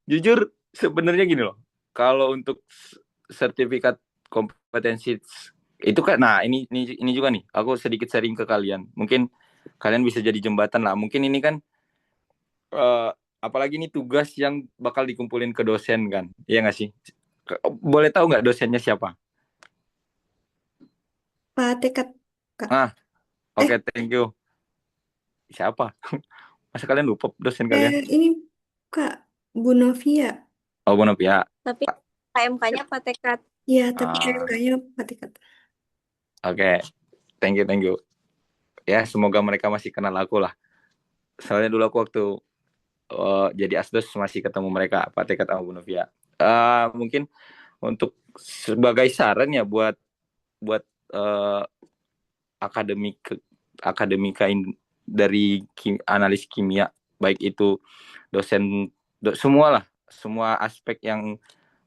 Jujur sebenarnya gini loh. Kalau untuk sertifikat kompetensi itu kan, nah ini juga nih. Aku sedikit sharing ke kalian. Mungkin kalian bisa jadi jembatan lah. Mungkin ini kan apalagi ini tugas yang bakal dikumpulin ke dosen kan, iya nggak sih? Boleh tahu nggak dosennya siapa? Pak Tekad, Kak. Ah, oke, Eh, thank you. Siapa? Masa kalian lupa dosen kalian? ini Kak, Bu Novia. Oh, Bonapia. Tapi KMK-nya Pak Tekad. Iya, tapi Ah, kayaknya Pak Tekad. oke, thank you, thank you. Ya, semoga mereka masih kenal aku lah. Soalnya dulu aku waktu jadi asdos masih ketemu mereka, Pak Tekat sama Bu Novia. Mungkin untuk sebagai saran ya buat eh, akademik akademika dari analis kimia, baik itu dosen semua lah, semua aspek yang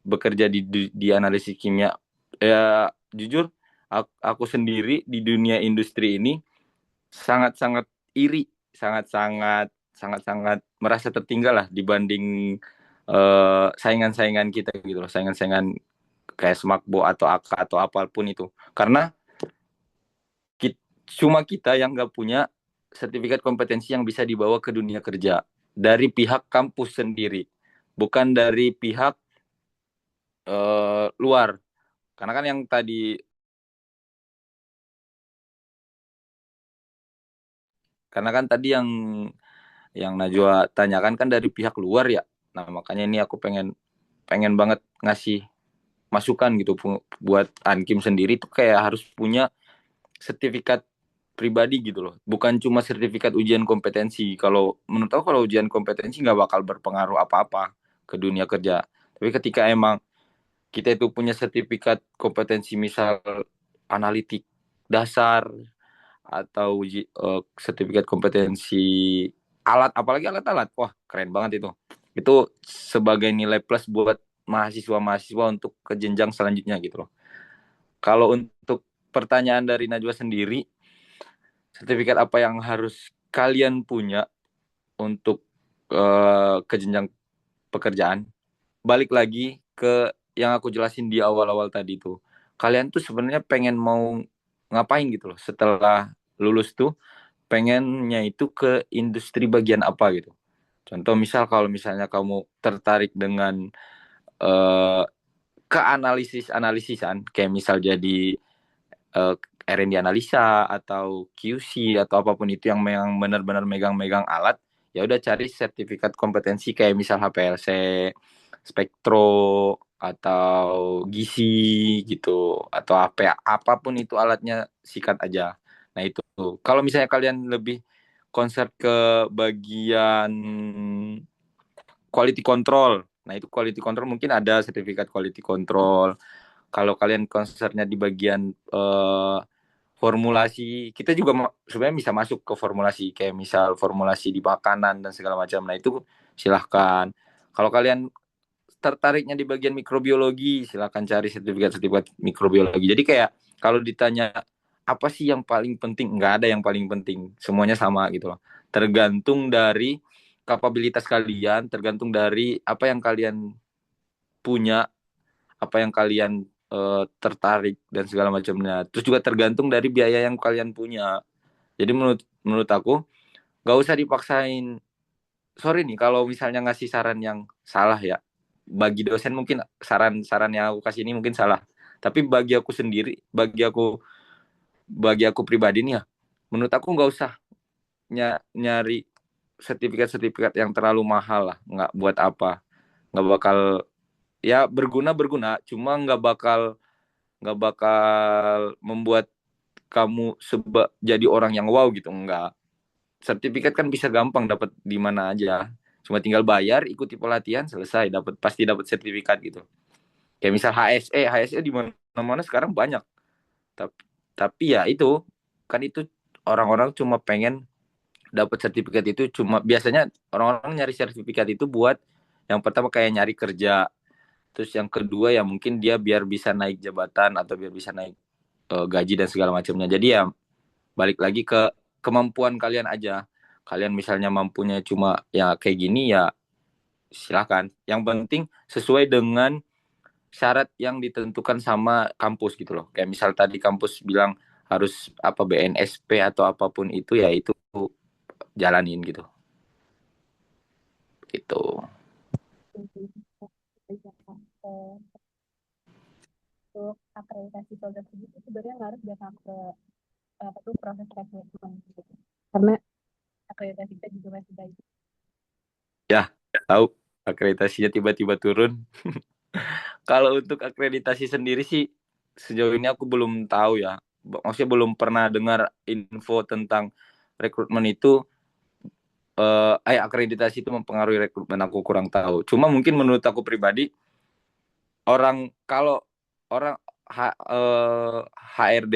bekerja di analisis kimia. Ya jujur aku sendiri di dunia industri ini sangat-sangat iri, sangat-sangat merasa tertinggal lah dibanding saingan-saingan kita gitu loh, saingan-saingan kayak Smakbo atau AK atau apapun itu. Karena cuma kita yang nggak punya sertifikat kompetensi yang bisa dibawa ke dunia kerja dari pihak kampus sendiri, bukan dari pihak luar. Karena kan yang tadi, karena kan tadi yang Najwa tanyakan kan dari pihak luar ya. Nah makanya ini aku pengen pengen banget ngasih masukan gitu buat Ankim sendiri tuh kayak harus punya sertifikat pribadi gitu loh, bukan cuma sertifikat ujian kompetensi. Kalau menurut aku kalau ujian kompetensi nggak bakal berpengaruh apa-apa ke dunia kerja, tapi ketika emang kita itu punya sertifikat kompetensi, misal analitik dasar atau sertifikat kompetensi alat, apalagi alat-alat, wah keren banget itu sebagai nilai plus buat mahasiswa-mahasiswa untuk ke jenjang selanjutnya gitu loh. Kalau untuk pertanyaan dari Najwa sendiri, sertifikat apa yang harus kalian punya untuk ke jenjang pekerjaan? Balik lagi ke yang aku jelasin di awal-awal tadi tuh. Kalian tuh sebenarnya pengen mau ngapain gitu loh setelah lulus tuh, pengennya itu ke industri bagian apa gitu. Contoh misal kalau misalnya kamu tertarik dengan eh, ke analisan kayak misal jadi eh, R&D analisa atau QC atau apapun itu yang memang benar-benar megang-megang alat, ya udah cari sertifikat kompetensi kayak misal HPLC, Spektro atau gizi gitu, atau apa apapun itu alatnya, sikat aja. Nah itu kalau misalnya kalian lebih concern ke bagian quality control, nah itu quality control mungkin ada sertifikat quality control. Kalau kalian concernnya di bagian formulasi, kita juga sebenarnya bisa masuk ke formulasi kayak misal formulasi di makanan dan segala macam. Nah itu silahkan. Kalau kalian tertariknya di bagian mikrobiologi, silahkan cari sertifikat-sertifikat mikrobiologi. Jadi kayak kalau ditanya apa sih yang paling penting, nggak ada yang paling penting, semuanya sama gitu loh. Tergantung dari kapabilitas kalian, tergantung dari apa yang kalian punya, apa yang kalian tertarik dan segala macamnya. Terus juga tergantung dari biaya yang kalian punya. Jadi menurut aku nggak usah dipaksain. Sorry nih kalau misalnya ngasih saran yang salah ya. Bagi dosen mungkin saran-saran yang aku kasih ini mungkin salah. Tapi bagi aku sendiri, bagi aku pribadi nih ya, menurut aku nggak usah nyari sertifikat-sertifikat yang terlalu mahal lah. Nggak buat apa. Nggak bakal, ya berguna, cuma nggak bakal membuat kamu jadi orang yang wow gitu, enggak. Sertifikat kan bisa gampang dapat di mana aja, cuma tinggal bayar, ikuti pelatihan, selesai, pasti dapat sertifikat gitu. Kayak misal HSE di mana-mana sekarang banyak, tapi ya itu kan, itu orang-orang cuma pengen dapat sertifikat itu, cuma biasanya orang-orang nyari sertifikat itu buat yang pertama kayak nyari kerja, terus yang kedua ya mungkin dia biar bisa naik jabatan atau biar bisa naik gaji dan segala macamnya. Jadi ya balik lagi ke kemampuan kalian aja. Kalian misalnya mampunya cuma ya kayak gini, ya silahkan. Yang penting sesuai dengan syarat yang ditentukan sama kampus gitu loh. Kayak misal tadi kampus bilang harus apa BNSP atau apapun itu, ya itu jalanin gitu. Gitu. akreditasi program studi itu sebenarnya nggak harus datang ke apa tuh proses rekrutmen gitu. Karena akreditasi kita juga masih baik. Ya, tahu akreditasinya tiba-tiba turun. Kalau untuk akreditasi sendiri sih sejauh ini aku belum tahu ya. Maksudnya belum pernah dengar info tentang rekrutmen itu. Akreditasi itu mempengaruhi rekrutmen, aku kurang tahu. Cuma mungkin menurut aku pribadi, kalau orang HRD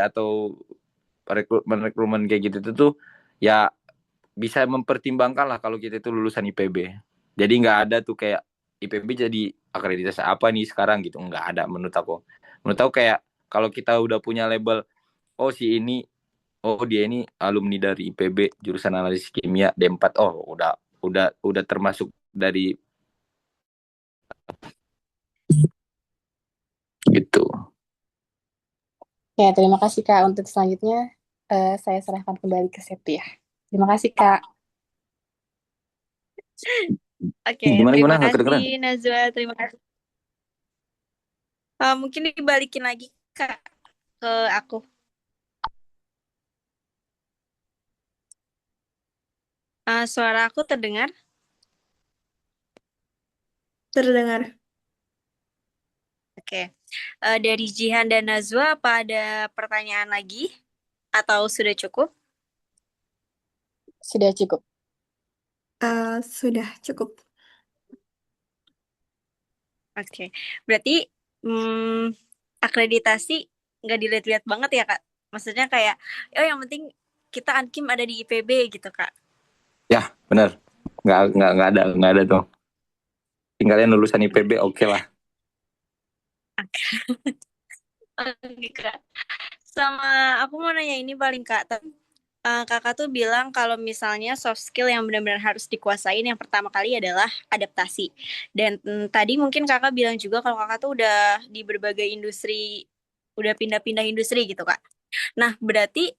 atau rekrutmen kayak gitu tuh ya bisa mempertimbangkan lah kalau kita itu lulusan IPB. Jadi nggak ada tuh kayak IPB jadi akreditasi apa nih sekarang gitu, nggak ada menurut aku. Menurut aku kayak kalau kita udah punya label, oh si ini, oh dia ini alumni dari IPB jurusan analisis kimia D4, oh udah termasuk dari gitu. Ya, terima kasih Kak. Untuk selanjutnya saya serahkan kembali ke Septi ya. Terima kasih Kak. Oke, Gimana terima nggak kasih kedengeran? Najwa, terima kasih. Mungkin dibalikin lagi Kak ke aku. Suara aku terdengar? Terdengar. Oke. Dari Jihan dan Najwa, apa ada pertanyaan lagi? Atau sudah cukup? Sudah cukup. Sudah cukup. Oke. Berarti akreditasi nggak dilihat-lihat banget ya Kak? Maksudnya kayak, oh yang penting kita Ankim ada di IPB gitu Kak. Ya benar, nggak ada tuh. Tinggalnya lulusan IPB oke lah. Oke Kak. Sama aku mau nanya ini paling Kak. Kakak tuh bilang kalau misalnya soft skill yang benar-benar harus dikuasain yang pertama kali adalah adaptasi. Dan tadi mungkin kakak bilang juga kalau kakak tuh udah di berbagai industri, udah pindah-pindah industri gitu Kak. Nah, berarti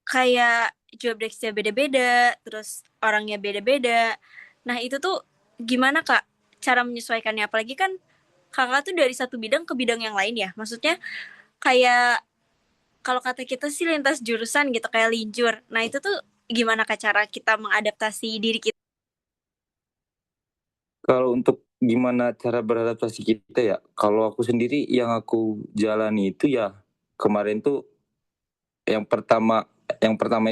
kayak job desk-nya beda-beda, terus orangnya beda-beda. Nah, itu tuh gimana Kak cara menyesuaikannya? Apalagi kan kakak tuh dari satu bidang ke bidang yang lain ya. Maksudnya kayak kalau kata kita sih lintas jurusan gitu kayak linjur. Nah, itu tuh gimana Kak cara kita mengadaptasi diri kita? Kalau untuk gimana cara beradaptasi kita ya, kalau aku sendiri yang aku jalani itu ya kemarin tuh yang pertama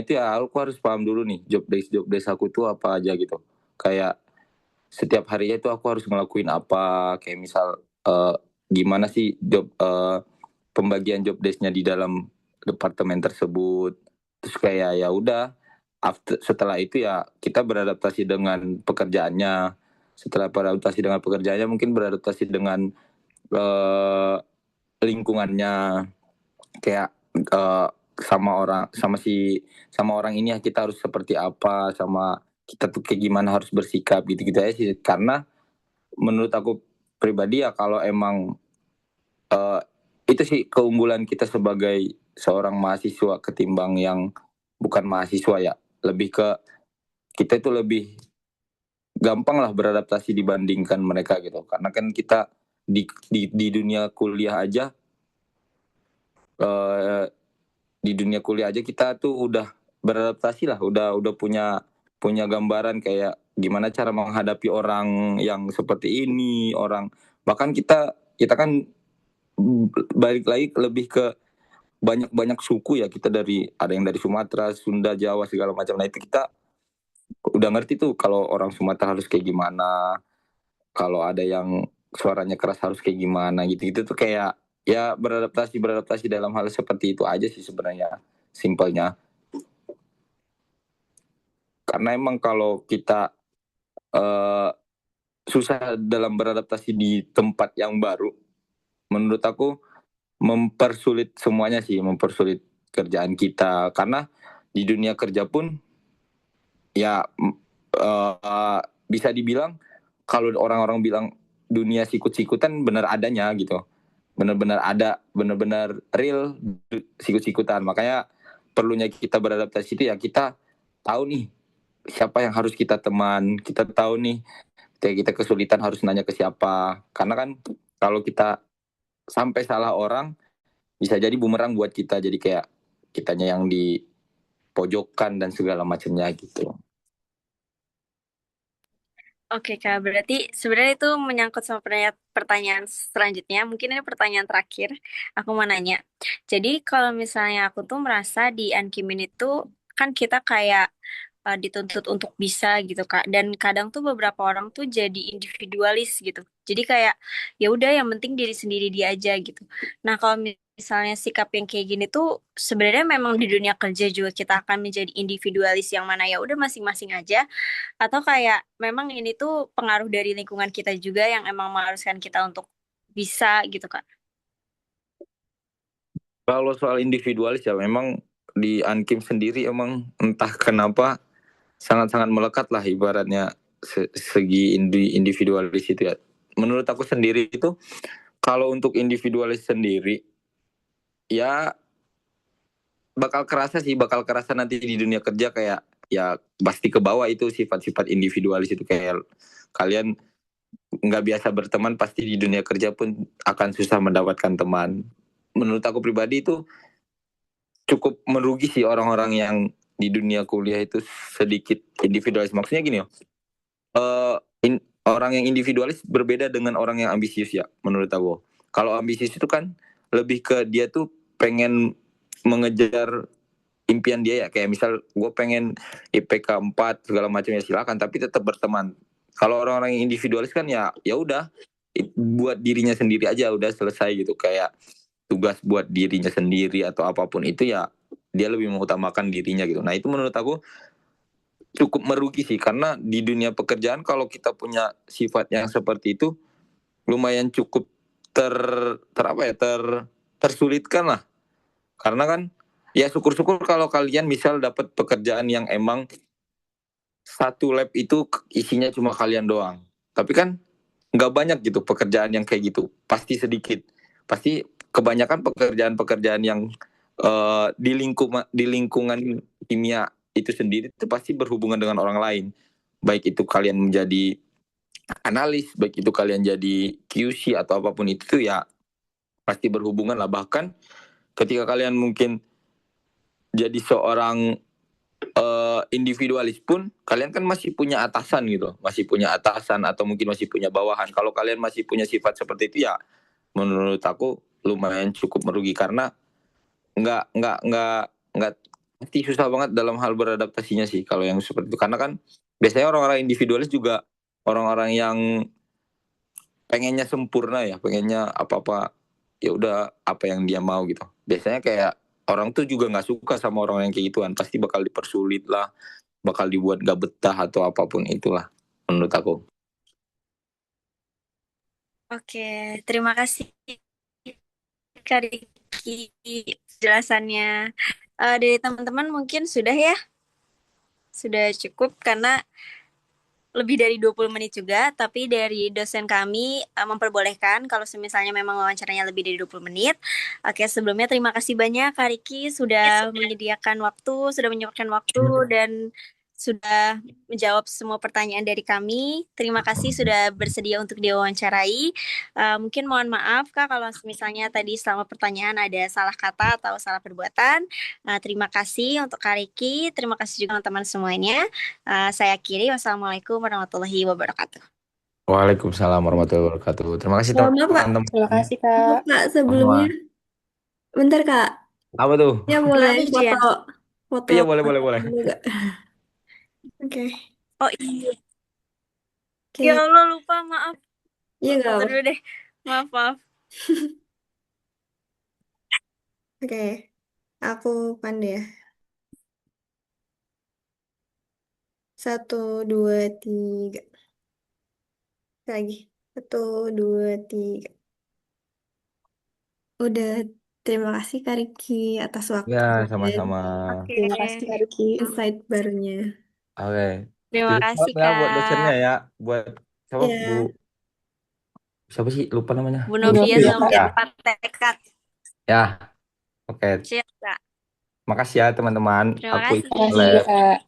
itu ya aku harus paham dulu nih job desk aku tuh apa aja gitu. Kayak setiap harinya itu aku harus ngelakuin apa, kayak misal gimana sih pembagian job desk-nya di dalam departemen tersebut. Terus kayak ya udah setelah itu ya kita beradaptasi dengan pekerjaannya. Setelah beradaptasi dengan pekerjaannya mungkin beradaptasi dengan eh, lingkungannya, kayak sama orang ini ya kita harus seperti apa, sama kita tuh kayak gimana harus bersikap gitu-gitu aja sih. Karena menurut aku pribadi ya kalau emang uh, itu sih keunggulan kita sebagai seorang mahasiswa ketimbang yang bukan mahasiswa ya, lebih ke kita itu lebih gampang lah beradaptasi dibandingkan mereka gitu. Karena kan kita di dunia kuliah aja uh, di dunia kuliah aja kita tuh udah beradaptasi lah, udah punya gambaran kayak gimana cara menghadapi orang yang seperti ini, orang bahkan kita kan balik lagi lebih ke banyak suku ya, kita ada yang dari Sumatera, Sunda, Jawa segala macam. Nah itu kita udah ngerti tuh kalau orang Sumatera harus kayak gimana, kalau ada yang suaranya keras harus kayak gimana gitu tuh kayak ya beradaptasi dalam hal seperti itu aja sih sebenarnya simpelnya. Karena emang kalau kita uh, susah dalam beradaptasi di tempat yang baru, menurut aku mempersulit semuanya sih, mempersulit kerjaan kita. Karena di dunia kerja pun ya bisa dibilang kalau orang-orang bilang dunia sikut-sikutan benar adanya gitu, benar-benar ada, benar-benar real sikut-sikutan. Makanya perlunya kita beradaptasi itu ya kita tahu nih siapa yang harus kita teman, kita tahu nih kayak kita kesulitan harus nanya ke siapa. Karena kan kalau kita sampai salah orang bisa jadi bumerang buat kita, jadi kayak kitanya yang di pojokan dan segala macamnya gitu. Oke Kak, berarti sebenarnya itu menyangkut sama pertanyaan selanjutnya. Mungkin ini pertanyaan terakhir. Aku mau nanya. Jadi kalau misalnya aku tuh merasa di Ankimin itu kan kita kayak dituntut untuk bisa gitu Kak. Dan kadang tuh beberapa orang tuh jadi individualis gitu. Jadi kayak ya udah yang penting diri sendiri dia aja gitu. Nah kalau misalnya sikap yang kayak gini tuh sebenarnya memang di dunia kerja juga kita akan menjadi individualis yang mana ya udah masing-masing aja atau kayak memang ini tuh pengaruh dari lingkungan kita juga yang emang mengharuskan kita untuk bisa gitu Kak. Kalau soal individualis ya memang di Ankim sendiri emang entah kenapa sangat-sangat melekat lah ibaratnya segi individualis itu ya. Menurut aku sendiri itu kalau untuk individualis sendiri ya bakal kerasa nanti di dunia kerja kayak ya pasti ke bawah itu sifat-sifat individualis itu kayak kalian nggak biasa berteman pasti di dunia kerja pun akan susah mendapatkan teman. Menurut aku pribadi itu cukup merugi sih orang-orang yang di dunia kuliah itu sedikit individualis. Maksudnya gini uh, orang yang individualis berbeda dengan orang yang ambisius ya menurut aku. Kalau ambisius itu kan lebih ke dia tuh pengen mengejar impian dia ya, kayak misal gue pengen IPK 4 segala macam ya silakan tapi tetap berteman. Kalau orang-orang yang individualis kan ya ya udah buat dirinya sendiri aja udah selesai gitu, kayak tugas buat dirinya sendiri atau apapun itu ya dia lebih mengutamakan dirinya gitu. Nah itu menurut aku cukup merugi sih karena di dunia pekerjaan kalau kita punya sifat yang seperti itu lumayan cukup ter ter apa ya tersulitkan lah, karena kan ya syukur-syukur kalau kalian misal dapat pekerjaan yang emang satu lab itu isinya cuma kalian doang, tapi kan nggak banyak gitu pekerjaan yang kayak gitu, pasti sedikit, pasti kebanyakan pekerjaan-pekerjaan yang di lingkungan kimia itu sendiri itu pasti berhubungan dengan orang lain, baik itu kalian menjadi analis, baik itu kalian jadi QC atau apapun itu ya pasti berhubungan lah. Bahkan ketika kalian mungkin jadi seorang individualis pun kalian kan masih punya atasan gitu, masih punya atasan atau mungkin masih punya bawahan. Kalau kalian masih punya sifat seperti itu ya menurut aku lumayan cukup merugi karena nggak pasti susah banget dalam hal beradaptasinya sih kalau yang seperti itu, karena kan biasanya orang-orang individualis juga orang-orang yang pengennya sempurna ya, pengennya apa-apa ya udah apa yang dia mau gitu. Biasanya kayak orang tuh juga nggak suka sama orang yang kayak gituan, pasti bakal dipersulit lah, bakal dibuat gak betah atau apapun itulah menurut aku. Oke, terima kasih Kak Riki penjelasannya. Dari teman-teman mungkin sudah ya, sudah cukup karena lebih dari 20 menit juga, tapi dari dosen kami memperbolehkan kalau misalnya memang wawancaranya lebih dari 20 menit. Oke, sebelumnya terima kasih banyak Kak Riki sudah menyediakan waktu, sudah menyempatkan waktu dan sudah menjawab semua pertanyaan dari kami. Terima kasih sudah bersedia untuk diwawancarai. Mungkin mohon maaf Kak kalau misalnya tadi selama pertanyaan ada salah kata atau salah perbuatan. Terima kasih untuk Kak Riki, terima kasih juga teman-teman semuanya. Saya akhiri. Wassalamualaikum warahmatullahi wabarakatuh. Waalaikumsalam warahmatullahi wabarakatuh. Terima kasih Maaf Kak, teman-teman. Terima kasih, maaf Kak. Kak sebelumnya. Bentar Kak, Apa tuh? ya boleh Kenapa foto Jian? foto Iya boleh. dulu nggak? Oke, Oh iya. Ya oke, Allah lupa, maaf. iya nggak Foto apa. dulu deh. Maaf. Oke, aku pandai ya. 1, 2, 3. Lagi. 1, 2, 3. Udah, terima kasih Kak Riki atas waktu Ya, dan sama-sama. Oke. Terima kasih, Kak Riki. insight barunya. Oke. Terima Sukses banget kasih ya buat dosennya Kak. ya. Buat siapa? Bu Ya, siapa sih? Lupa namanya. Bu Bu Novia Novia, Novia. sama Kak. Ya, Pak Tekad. ya. Oke. Siap Kak. Makasih ya teman-teman. Terima Aku kasih. ikut Terima kasih, lab. Kak.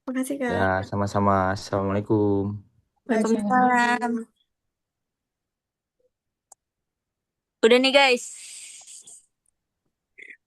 Makasih Ya, Kak. sama-sama. Assalamualaikum. Waalaikumsalam. Waalaikumsalam. Udah nih guys.